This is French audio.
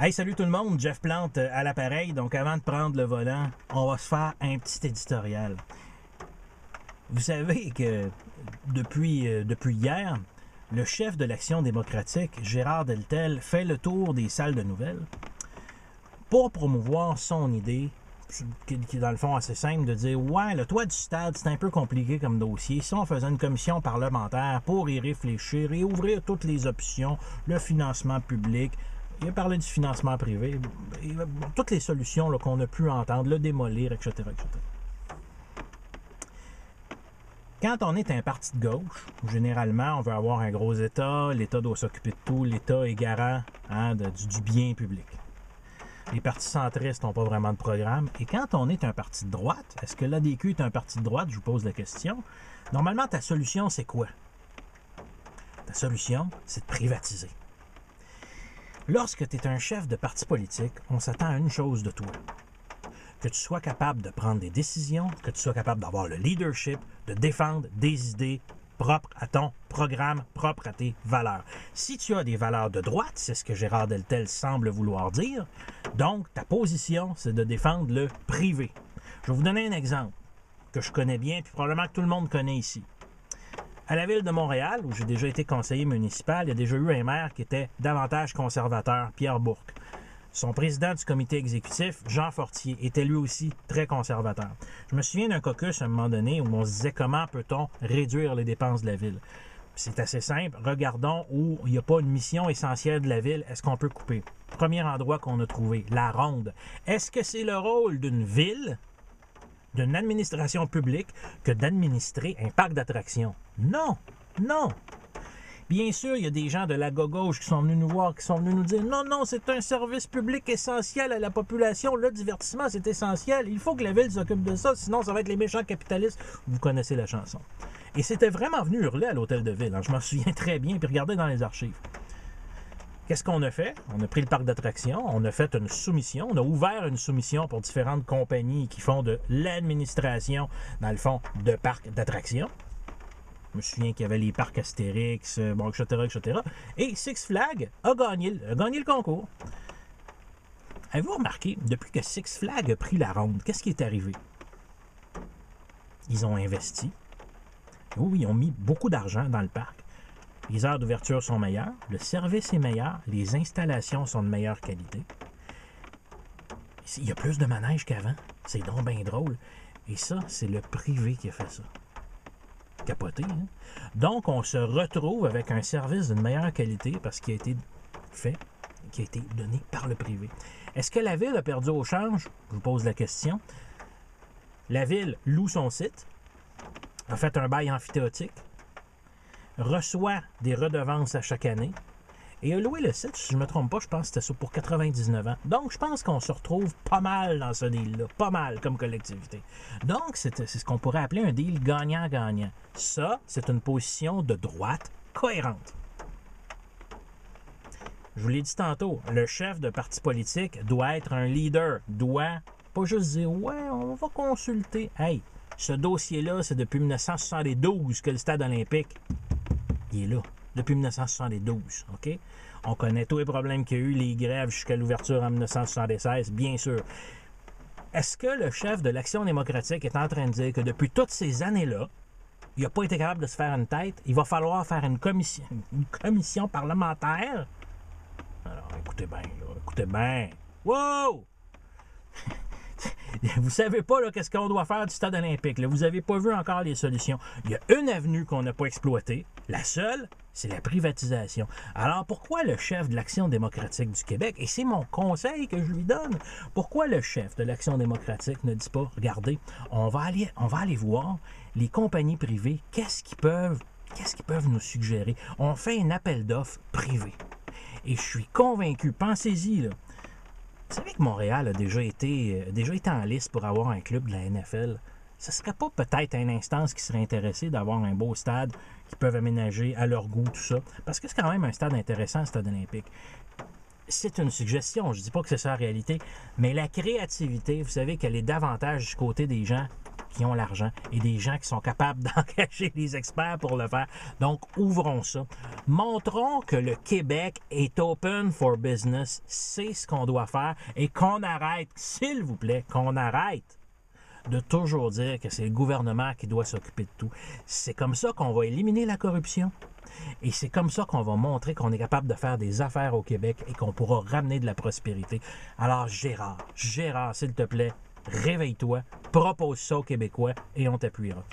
Hey, salut tout le monde, Jeff Plante à l'appareil. Donc avant de prendre le volant, on va se faire un petit éditorial. Vous savez que depuis hier, le chef de l'Action démocratique, Gérard Deltel, fait le tour des salles de nouvelles pour promouvoir son idée, qui est dans le fond assez simple, de dire « Ouais, le toit du stade, c'est un peu compliqué comme dossier. Si on faisait une commission parlementaire pour y réfléchir et ouvrir toutes les options, le financement public, il a parlé du financement privé, toutes les solutions là, qu'on a pu entendre, le démolir, etc., etc. » Quand on est un parti de gauche, généralement, on veut avoir un gros État, l'État doit s'occuper de tout, l'État est garant du bien public. Les partis centristes n'ont pas vraiment de programme. Et quand on est un parti de droite, est-ce que l'ADQ est un parti de droite? Je vous pose la question. Normalement, ta solution, c'est quoi? Ta solution, c'est de privatiser. Lorsque tu es un chef de parti politique, on s'attend à une chose de toi. Que tu sois capable de prendre des décisions, que tu sois capable d'avoir le leadership, de défendre des idées propres à ton programme, propres à tes valeurs. Si tu as des valeurs de droite, c'est ce que Gérard Deltel semble vouloir dire, donc ta position, c'est de défendre le privé. Je vais vous donner un exemple que je connais bien, puis probablement que tout le monde connaît ici. À la ville de Montréal, où j'ai déjà été conseiller municipal, il y a déjà eu un maire qui était davantage conservateur, Pierre Bourque. Son président du comité exécutif, Jean Fortier, était lui aussi très conservateur. Je me souviens d'un caucus à un moment donné où on se disait comment peut-on réduire les dépenses de la ville. C'est assez simple. Regardons où il n'y a pas une mission essentielle de la ville. Est-ce qu'on peut couper? Premier endroit qu'on a trouvé, la ronde. Est-ce que c'est le rôle d'une ville, d'une administration publique, que d'administrer un parc d'attractions? Non! Non! Bien sûr, il y a des gens de la gauche qui sont venus nous voir, qui sont venus nous dire « Non, non, c'est un service public essentiel à la population. Le divertissement, c'est essentiel. Il faut que la ville s'occupe de ça, sinon ça va être les méchants capitalistes. » Vous connaissez la chanson. Et c'était vraiment venu hurler à l'hôtel de ville. Je m'en souviens très bien, puis regardez dans les archives. Qu'est-ce qu'on a fait? On a pris le parc d'attractions, on a fait une soumission, on a ouvert une soumission pour différentes compagnies qui font de l'administration, dans le fond, de parcs d'attractions. Je me souviens qu'il y avait les parcs Astérix, bon, etc., etc. Et Six Flags a gagné le concours. Avez-vous remarqué, depuis que Six Flags a pris la ronde, qu'est-ce qui est arrivé? Ils ont investi. Oui, ils ont mis beaucoup d'argent dans le parc. Les heures d'ouverture sont meilleures, le service est meilleur, les installations sont de meilleure qualité. Il y a plus de manèges qu'avant. C'est donc bien drôle. Et ça, c'est le privé qui a fait ça. Capoté, hein? Donc, on se retrouve avec un service d'une meilleure qualité parce qu'il a été fait, qui a été donné par le privé. Est-ce que la ville a perdu au change? Je vous pose la question. La ville loue son site, a fait un bail amphithéotique, reçoit des redevances à chaque année et a loué le site, si je ne me trompe pas, je pense que c'était ça pour 99 ans. Donc, je pense qu'on se retrouve pas mal dans ce deal-là, pas mal comme collectivité. Donc, c'est ce qu'on pourrait appeler un deal gagnant-gagnant. Ça, c'est une position de droite cohérente. Je vous l'ai dit tantôt, le chef de parti politique doit être un leader, doit pas juste dire « Ouais, on va consulter ». Hey, ce dossier-là, c'est depuis 1972 que le stade olympique, il est là. Depuis 1972, OK? On connaît tous les problèmes qu'il y a eu, les grèves jusqu'à l'ouverture en 1976, bien sûr. Est-ce que le chef de l'Action démocratique est en train de dire que depuis toutes ces années-là, il n'a pas été capable de se faire une tête? Il va falloir faire une commission parlementaire? Alors, écoutez bien, là, écoutez bien. Wow! Vous savez pas qu'est-ce qu'on doit faire du stade olympique. Là. Vous n'avez pas vu encore les solutions. Il y a une avenue qu'on n'a pas exploitée. La seule, c'est la privatisation. Alors pourquoi le chef de l'Action démocratique du Québec, et c'est mon conseil que je lui donne, pourquoi le chef de l'Action démocratique ne dit pas, regardez, on va aller voir les compagnies privées, qu'est-ce qu'ils peuvent nous suggérer? On fait un appel d'offres privé. Et je suis convaincu, pensez-y, là. Vous savez que Montréal a déjà été en liste pour avoir un club de la NFL. Ce ne serait pas peut-être une instance qui serait intéressée d'avoir un beau stade qu'ils peuvent aménager à leur goût, tout ça? Parce que c'est quand même un stade intéressant, le stade olympique. C'est une suggestion, je ne dis pas que c'est ça la réalité, mais la créativité, vous savez qu'elle est davantage du côté des gens qui ont l'argent et des gens qui sont capables d'engager des experts pour le faire. Donc, ouvrons ça. Montrons que le Québec est open for business. C'est ce qu'on doit faire et qu'on arrête, s'il vous plaît, qu'on arrête de toujours dire que c'est le gouvernement qui doit s'occuper de tout. C'est comme ça qu'on va éliminer la corruption. Et c'est comme ça qu'on va montrer qu'on est capable de faire des affaires au Québec et qu'on pourra ramener de la prospérité. Alors, Gérard, s'il te plaît, réveille-toi, propose ça aux Québécois et on t'appuiera.